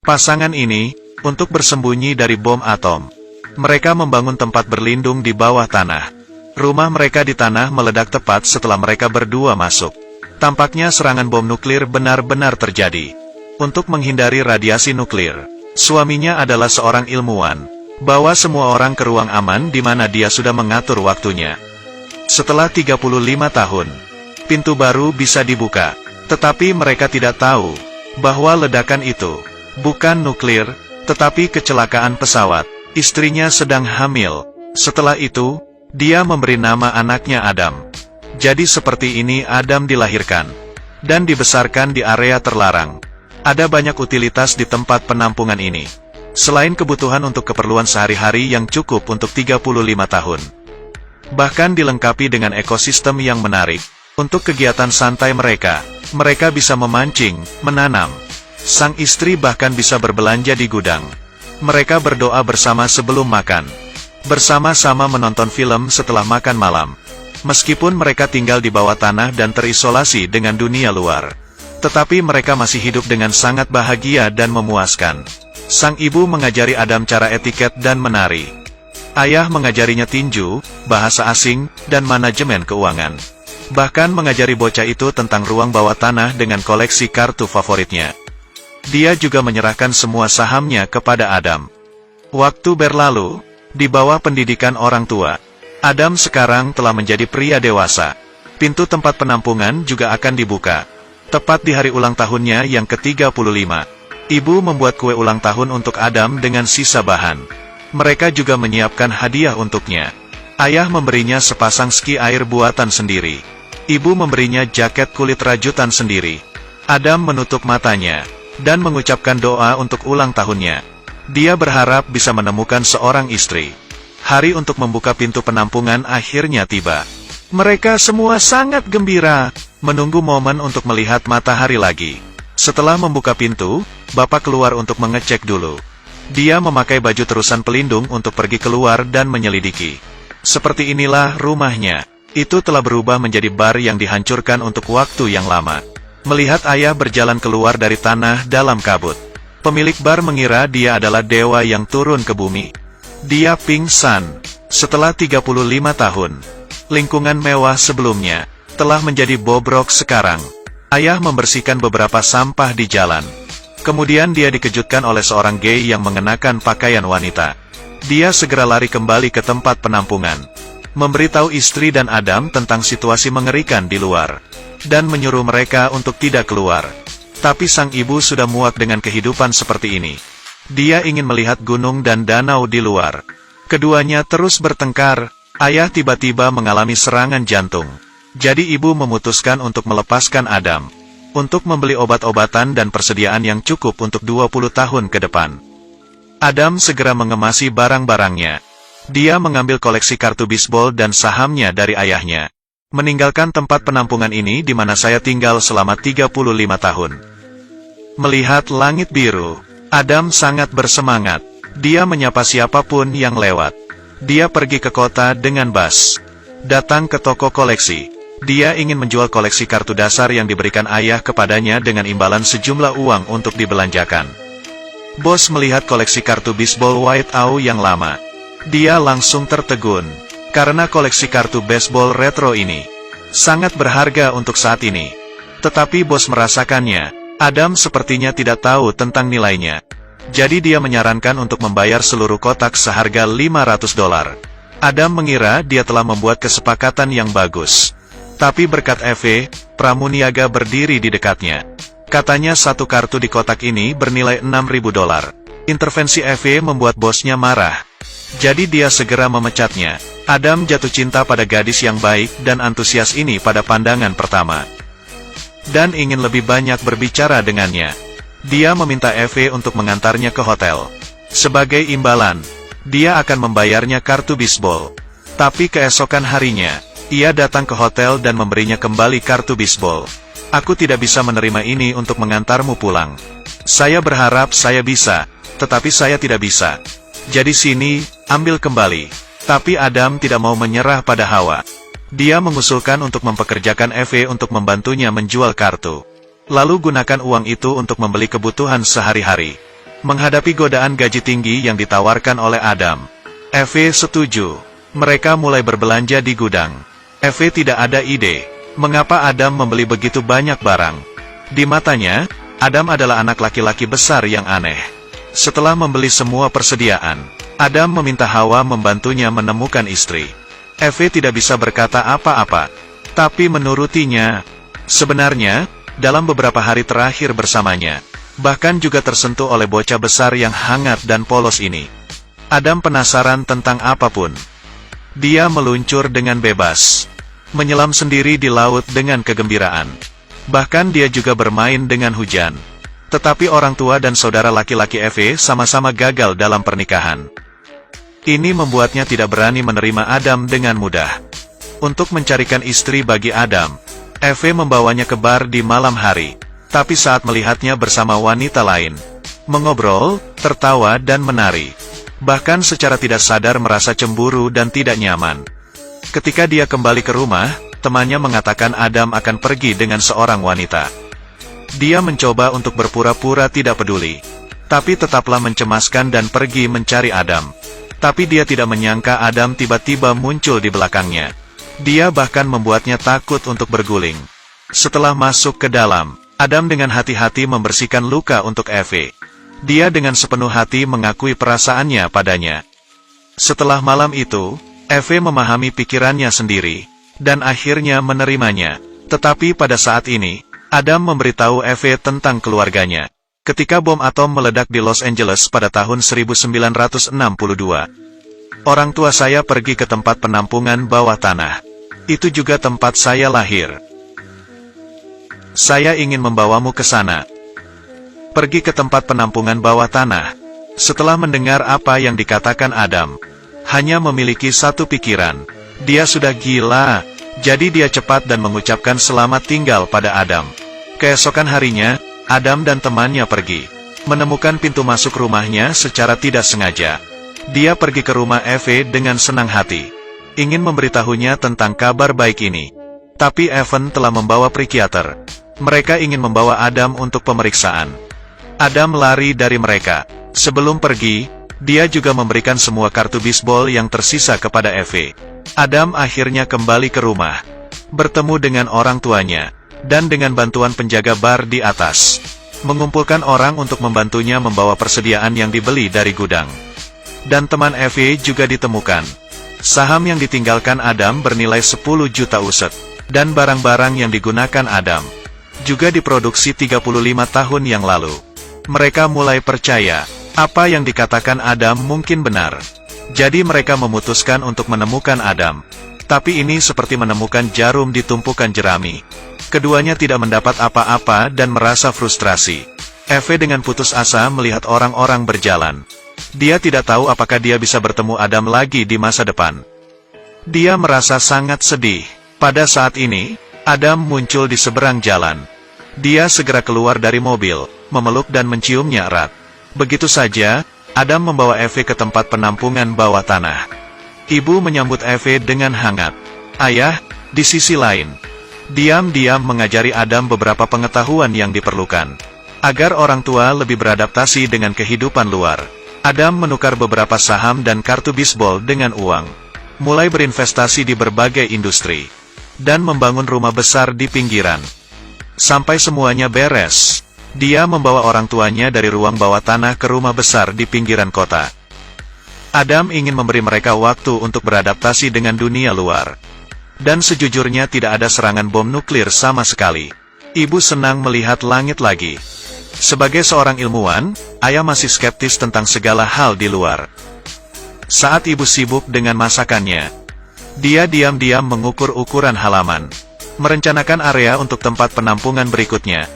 Pasangan ini, untuk bersembunyi dari bom atom, mereka membangun tempat berlindung di bawah tanah. Rumah mereka di tanah meledak tepat setelah mereka berdua masuk. Tampaknya serangan bom nuklir benar-benar terjadi. Untuk menghindari radiasi nuklir, suaminya adalah seorang ilmuwan. Bawa semua orang ke ruang aman di mana dia sudah mengatur waktunya. Setelah 35 tahun, pintu baru bisa dibuka. Tetapi mereka tidak tahu bahwa ledakan itu bukan nuklir, tetapi kecelakaan pesawat. Istrinya sedang hamil. Setelah itu, dia memberi nama anaknya Adam. Jadi seperti ini Adam dilahirkan dan dibesarkan di area terlarang. Ada banyak utilitas di tempat penampungan ini. Selain kebutuhan untuk keperluan sehari-hari yang cukup untuk 35 tahun. Bahkan dilengkapi dengan ekosistem yang menarik. Untuk kegiatan santai mereka bisa memancing, menanam. Sang istri bahkan bisa berbelanja di gudang. Mereka berdoa bersama sebelum makan. Bersama-sama menonton film setelah makan malam. Meskipun mereka tinggal di bawah tanah dan terisolasi dengan dunia luar. Tetapi mereka masih hidup dengan sangat bahagia dan memuaskan. Sang ibu mengajari Adam cara etiket dan menari. Ayah mengajarinya tinju, bahasa asing, dan manajemen keuangan. Bahkan mengajari bocah itu tentang ruang bawah tanah dengan koleksi kartu favoritnya. Dia juga menyerahkan semua sahamnya kepada Adam. Waktu berlalu, di bawah pendidikan orang tua, Adam sekarang telah menjadi pria dewasa. Pintu tempat penampungan juga akan dibuka. Tepat di hari ulang tahunnya yang ke-35. Ibu membuat kue ulang tahun untuk Adam dengan sisa bahan. Mereka juga menyiapkan hadiah untuknya. Ayah memberinya sepasang ski air buatan sendiri. Ibu memberinya jaket kulit rajutan sendiri. Adam menutup matanya dan mengucapkan doa untuk ulang tahunnya. Dia berharap bisa menemukan seorang istri. Hari untuk membuka pintu penampungan akhirnya tiba. Mereka semua sangat gembira, menunggu momen untuk melihat matahari lagi. Setelah membuka pintu, Bapak keluar untuk mengecek dulu. Dia memakai baju terusan pelindung untuk pergi keluar dan menyelidiki. Seperti inilah rumahnya. Itu telah berubah menjadi bar yang dihancurkan untuk waktu yang lama. Melihat ayah berjalan keluar dari tanah dalam kabut. Pemilik bar mengira dia adalah dewa yang turun ke bumi. Dia pingsan. Setelah 35 tahun, lingkungan mewah sebelumnya telah menjadi bobrok sekarang. Ayah membersihkan beberapa sampah di jalan. Kemudian dia dikejutkan oleh seorang gay yang mengenakan pakaian wanita. Dia segera lari kembali ke tempat penampungan. Memberitahu istri dan Adam tentang situasi mengerikan di luar. Dan menyuruh mereka untuk tidak keluar. Tapi sang ibu sudah muak dengan kehidupan seperti ini. Dia ingin melihat gunung dan danau di luar. Keduanya terus bertengkar. Ayah tiba-tiba mengalami serangan jantung. Jadi ibu memutuskan untuk melepaskan Adam. Untuk membeli obat-obatan dan persediaan yang cukup untuk 20 tahun ke depan. Adam segera mengemasi barang-barangnya. Dia mengambil koleksi kartu bisbol dan sahamnya dari ayahnya. Meninggalkan tempat penampungan ini di mana saya tinggal selama 35 tahun. Melihat langit biru, Adam sangat bersemangat. Dia menyapa siapapun yang lewat. Dia pergi ke kota dengan bus. Datang ke toko koleksi. Dia ingin menjual koleksi kartu dasar yang diberikan ayah kepadanya dengan imbalan sejumlah uang untuk dibelanjakan. Bos melihat koleksi kartu bisbol White Owl yang lama. Dia langsung tertegun, karena koleksi kartu baseball retro ini sangat berharga untuk saat ini. Tetapi bos merasakannya, Adam sepertinya tidak tahu tentang nilainya. Jadi dia menyarankan untuk membayar seluruh kotak seharga $500. Adam mengira dia telah membuat kesepakatan yang bagus. Tapi berkat Eve, pramuniaga berdiri di dekatnya. Katanya satu kartu di kotak ini bernilai $6.000. Intervensi Eve membuat bosnya marah. Jadi dia segera memecatnya. Adam jatuh cinta pada gadis yang baik dan antusias ini pada pandangan pertama. Dan ingin lebih banyak berbicara dengannya. Dia meminta Eve untuk mengantarnya ke hotel. Sebagai imbalan, dia akan membayarnya kartu bisbol. Tapi keesokan harinya, ia datang ke hotel dan memberinya kembali kartu bisbol. Aku tidak bisa menerima ini untuk mengantarmu pulang. Saya berharap saya bisa, tetapi saya tidak bisa. Jadi sini, ambil kembali. Tapi Adam tidak mau menyerah pada Hawa. Dia mengusulkan untuk mempekerjakan Eve untuk membantunya menjual kartu. Lalu gunakan uang itu untuk membeli kebutuhan sehari-hari. Menghadapi godaan gaji tinggi yang ditawarkan oleh Adam, Eve setuju. Mereka mulai berbelanja di gudang. Eve tidak ada ide, mengapa Adam membeli begitu banyak barang. Di matanya, Adam adalah anak laki-laki besar yang aneh. Setelah membeli semua persediaan, Adam meminta Hawa membantunya menemukan istri. Eve tidak bisa berkata apa-apa, tapi menurutinya. Sebenarnya, dalam beberapa hari terakhir bersamanya, bahkan juga tersentuh oleh bocah besar yang hangat dan polos ini. Adam penasaran tentang apapun. Dia meluncur dengan bebas, menyelam sendiri di laut dengan kegembiraan. Bahkan dia juga bermain dengan hujan. Tetapi orang tua dan saudara laki-laki Eve sama-sama gagal dalam pernikahan. Ini membuatnya tidak berani menerima Adam dengan mudah. Untuk mencarikan istri bagi Adam, Eve membawanya ke bar di malam hari. Tapi saat melihatnya bersama wanita lain, mengobrol, tertawa dan menari, bahkan secara tidak sadar merasa cemburu dan tidak nyaman. Ketika dia kembali ke rumah, temannya mengatakan Adam akan pergi dengan seorang wanita. Dia mencoba untuk berpura-pura tidak peduli, tapi tetaplah mencemaskan dan pergi mencari Adam. Tapi dia tidak menyangka Adam tiba-tiba muncul di belakangnya. Dia bahkan membuatnya takut untuk berguling. Setelah masuk ke dalam, Adam dengan hati-hati membersihkan luka untuk Eve. Dia dengan sepenuh hati mengakui perasaannya padanya. Setelah malam itu, Eve memahami pikirannya sendiri, dan akhirnya menerimanya. Tetapi pada saat ini, Adam memberitahu Eve tentang keluarganya. Ketika bom atom meledak di Los Angeles pada tahun 1962, orang tua saya pergi ke tempat penampungan bawah tanah. Itu juga tempat saya lahir. Saya ingin membawamu ke sana. Pergi ke tempat penampungan bawah tanah. Setelah mendengar apa yang dikatakan Adam, hanya memiliki satu pikiran. Dia sudah gila. Jadi dia cepat dan mengucapkan selamat tinggal pada Adam. Keesokan harinya, Adam dan temannya pergi. Menemukan pintu masuk rumahnya secara tidak sengaja. Dia pergi ke rumah Eve dengan senang hati. Ingin memberitahunya tentang kabar baik ini. Tapi Evan telah membawa psikiater. Mereka ingin membawa Adam untuk pemeriksaan. Adam lari dari mereka. Sebelum pergi, dia juga memberikan semua kartu bisbol yang tersisa kepada Eve. Adam akhirnya kembali ke rumah, bertemu dengan orang tuanya, dan dengan bantuan penjaga bar di atas, mengumpulkan orang untuk membantunya membawa persediaan yang dibeli dari gudang. Dan teman Eve juga ditemukan. Saham yang ditinggalkan Adam bernilai 10 juta uset, dan barang-barang yang digunakan Adam juga diproduksi 35 tahun yang lalu. Mereka mulai percaya, apa yang dikatakan Adam mungkin benar. Jadi mereka memutuskan untuk menemukan Adam. Tapi ini seperti menemukan jarum di tumpukan jerami. Keduanya tidak mendapat apa-apa dan merasa frustrasi. Eve dengan putus asa melihat orang-orang berjalan. Dia tidak tahu apakah dia bisa bertemu Adam lagi di masa depan. Dia merasa sangat sedih. Pada saat ini, Adam muncul di seberang jalan. Dia segera keluar dari mobil, memeluk dan menciumnya erat. Begitu saja, Adam membawa Eve ke tempat penampungan bawah tanah. Ibu menyambut Eve dengan hangat. Ayah, di sisi lain, diam-diam mengajari Adam beberapa pengetahuan yang diperlukan, agar orang tua lebih beradaptasi dengan kehidupan luar. Adam menukar beberapa saham dan kartu bisbol dengan uang, mulai berinvestasi di berbagai industri, dan membangun rumah besar di pinggiran. Sampai semuanya beres, dia membawa orang tuanya dari ruang bawah tanah ke rumah besar di pinggiran kota. Adam ingin memberi mereka waktu untuk beradaptasi dengan dunia luar. Dan sejujurnya tidak ada serangan bom nuklir sama sekali. Ibu senang melihat langit lagi. Sebagai seorang ilmuwan, ayah masih skeptis tentang segala hal di luar. Saat ibu sibuk dengan masakannya, dia diam-diam mengukur ukuran halaman, merencanakan area untuk tempat penampungan berikutnya.